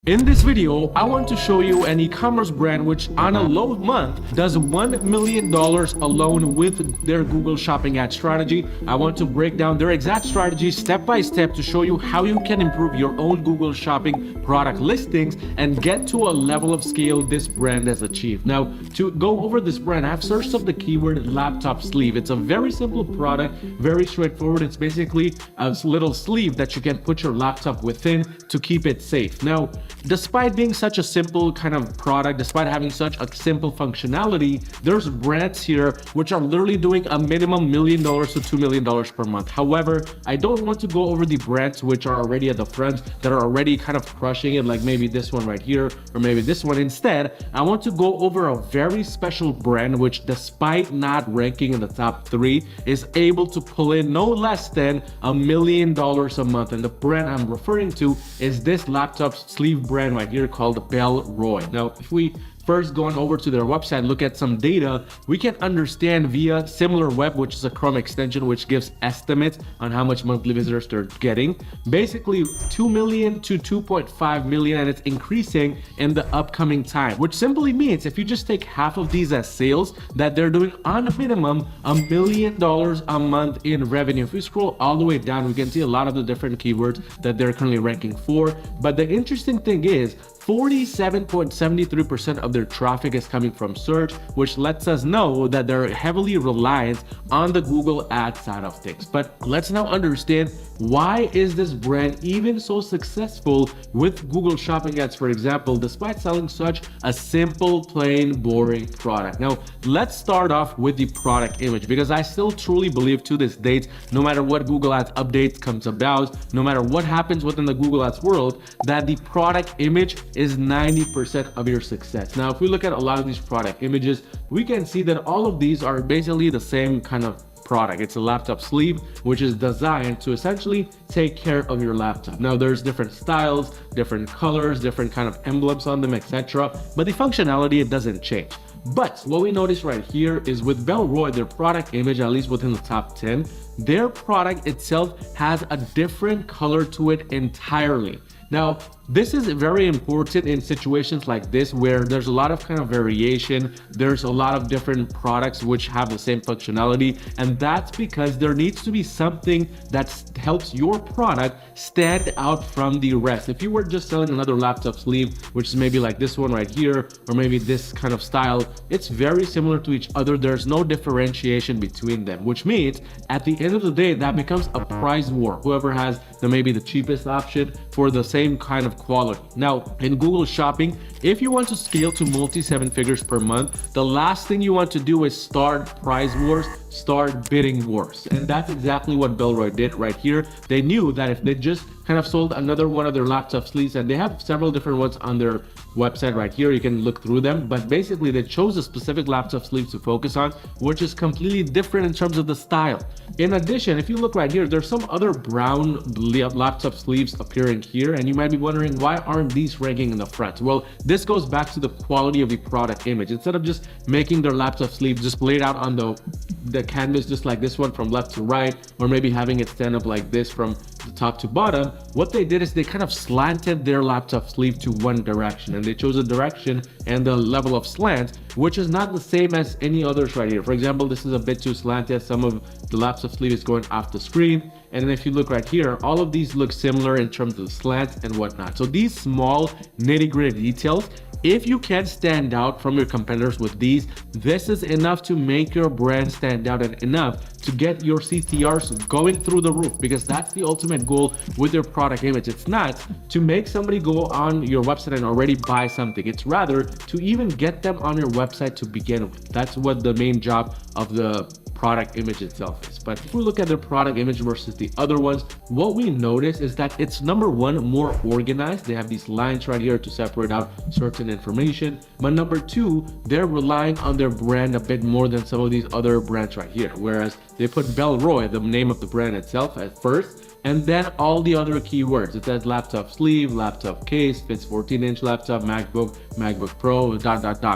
In this video, I want to show you an e-commerce brand which on a low month does $1 million alone with their Google Shopping ad strategy. I want to break down their exact strategy step by step to show you how you can improve your own Google Shopping product listings and get to a level of scale this brand has achieved. Now, to go over this brand, I've searched up the keyword laptop sleeve. It's a very simple product, very straightforward. It's basically a little sleeve that you can put your laptop within to keep it safe. Now, despite being such a simple kind of product, despite having such a simple functionality, there's brands here which are literally doing a minimum $1 million to $2 million per month. However, I don't want to go over the brands which are already at the front, that are already kind of crushing it, like maybe this one right here, or maybe this one. Instead, I want to go over a very special brand which, despite not ranking in the top 3, is able to pull in no less than $1 million a month. And the brand I'm referring to is this laptop sleeve brand right here called Bellroy. Now, if we first going over to their website, look at some data, we can understand via SimilarWeb, which is a Chrome extension which gives estimates on how much monthly visitors they're getting. Basically 2 million to 2.5 million, and it's increasing in the upcoming time, which simply means if you just take half of these as sales, that they're doing on a minimum $1 million a month in revenue. If we scroll all the way down, we can see a lot of the different keywords that they're currently ranking for. But the interesting thing is 47.73% of their traffic is coming from search, which lets us know that they're heavily reliant on the Google Ads side of things. But let's now understand, why is this brand even so successful with Google Shopping ads, for example, despite selling such a simple, plain, boring product? Now, let's start off with the product image, because I still truly believe to this date, no matter what Google Ads updates comes about, no matter what happens within the Google Ads world, that the product image is 90% of your success. Now, if we look at a lot of these product images, we can see that all of these are basically the same kind of product. It's a laptop sleeve, which is designed to essentially take care of your laptop. Now, there's different styles, different colors, different kind of emblems on them, etc. But the functionality, it doesn't change. But what we notice right here is with Bellroy, their product image, at least within the top 10, their product itself has a different color to it entirely. Now, this is very important in situations like this where there's a lot of kind of variation. There's a lot of different products which have the same functionality, and that's because there needs to be something that helps your product stand out from the rest. If you were just selling another laptop sleeve, which is maybe like this one right here, or maybe this kind of style, it's very similar to each other. There's no differentiation between them, which means at the end of the day, that becomes a price war. Whoever has maybe the cheapest option for the same kind of quality. Now, in Google Shopping, if you want to scale to multi 7 figures per month, the last thing you want to do is start price wars, start bidding wars. And that's exactly what Bellroy did right here. They knew that if they just kind of sold another one of their laptop sleeves, and they have several different ones on their website right here, you can look through them, but basically they chose a specific laptop sleeve to focus on, which is completely different in terms of the style. In addition, if you look right here, there's some other brown laptop sleeves appearing here, and you might be wondering, why aren't these ranking in the front? Well, this goes back to the quality of the product image. Instead of just making their laptop sleeve just laid out on the canvas just like this one from left to right, or maybe having it stand up like this from the top to bottom, what they did is they kind of slanted their laptop sleeve to one direction, and they chose a direction and the level of slant which is not the same as any others right here. For example, this is a bit too slanted. Some of the laptop sleeve is going off the screen, and then if you look right here, all of these look similar in terms of the slants and whatnot. So these small nitty-gritty details, if you can stand out from your competitors with these, this is enough to make your brand stand out and enough to get your CTRs going through the roof, because that's the ultimate goal with your product image. It's not to make somebody go on your website and already buy something. It's rather to even get them on your website to begin with. That's what the main job of the product image itself is. But if we look at their product image versus the other ones, what we notice is that it's, number one, more organized. They have these lines right here to separate out certain information. But number two, they're relying on their brand a bit more than some of these other brands right here. Whereas they put Bellroy, the name of the brand itself, at first, and then all the other keywords. It says laptop sleeve, laptop case, fits 14-inch laptop, MacBook, MacBook Pro, ...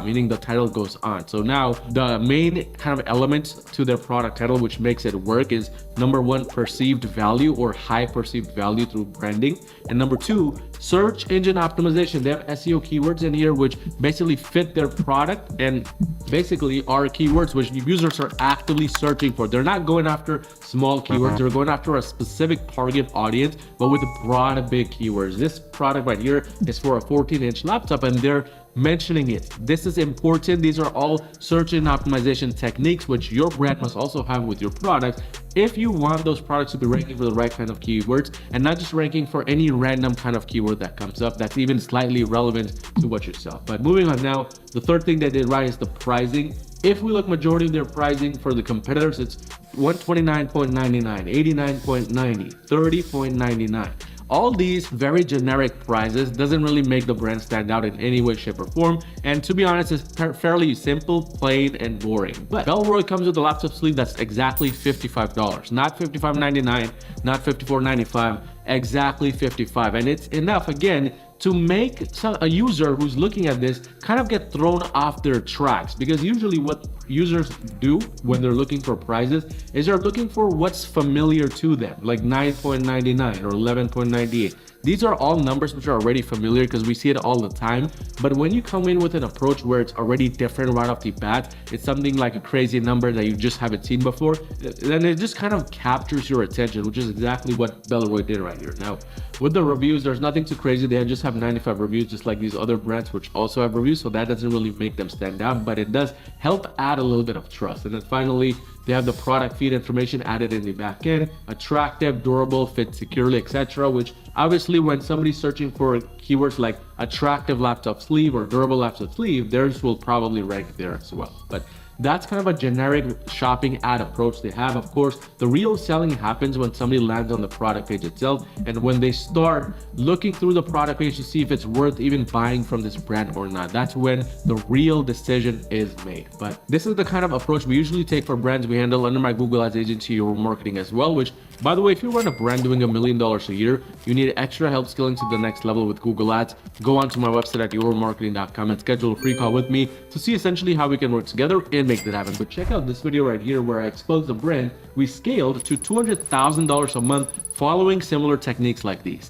meaning the title goes on. So now the main kind of element to their product title which makes it work is, number one, perceived value or high perceived value through branding, and number two, Search engine optimization. They have SEO keywords in here which basically fit their product and basically are keywords which users are actively searching for. They're not going after small keywords, they're going after a specific target audience, but with broad, big keywords. This product right here is for a 14-inch laptop and they're mentioning it. This is important. These are all search engine optimization techniques which your brand must also have with your products if you want those products to be ranking for the right kind of keywords and not just ranking for any random kind of keyword that comes up that's even slightly relevant to what you sell. But moving on now, the third thing they did right is the pricing. If we look majority of their pricing for the competitors, it's $129.99, $89.90, $30.99. All these very generic prices doesn't really make the brand stand out in any way, shape, or form. And to be honest, it's fairly simple, plain, and boring. But Bellroy comes with a laptop sleeve that's exactly $55, not $55.99, not $54.95, exactly $55. And it's enough, again, to make a user who's looking at this kind of get thrown off their tracks, because usually what users do when they're looking for prices is they're looking for what's familiar to them, like 9.99 or 11.98. These are all numbers which are already familiar because we see it all the time. But when you come in with an approach where it's already different right off the bat, it's something like a crazy number that you just haven't seen before, then it just kind of captures your attention, which is exactly what Bellroy did right here. Now, with the reviews, there's nothing too crazy. They just have 95 reviews, just like these other brands which also have reviews. So that doesn't really make them stand out, but it does help add a little bit of trust. And then finally, they have the product feed information added in the back end, attractive, durable, fit securely, etc. Which obviously when somebody's searching for keywords like attractive laptop sleeve or durable laptop sleeve, theirs will probably rank there as well. But that's kind of a generic shopping ad approach they have. Of course, the real selling happens when somebody lands on the product page itself and when they start looking through the product page to see if it's worth even buying from this brand or not. That's when the real decision is made. But this is the kind of approach we usually take for brands we handle under my Google Ads agency or marketing as well, which, by the way, if you run a brand doing $1 million a year, you need extra help scaling to the next level with Google Ads, go onto my website at yourmarketing.com and schedule a free call with me to see essentially how we can work together and make that happen. But check out this video right here where I exposed the brand we scaled to $200,000 a month following similar techniques like these.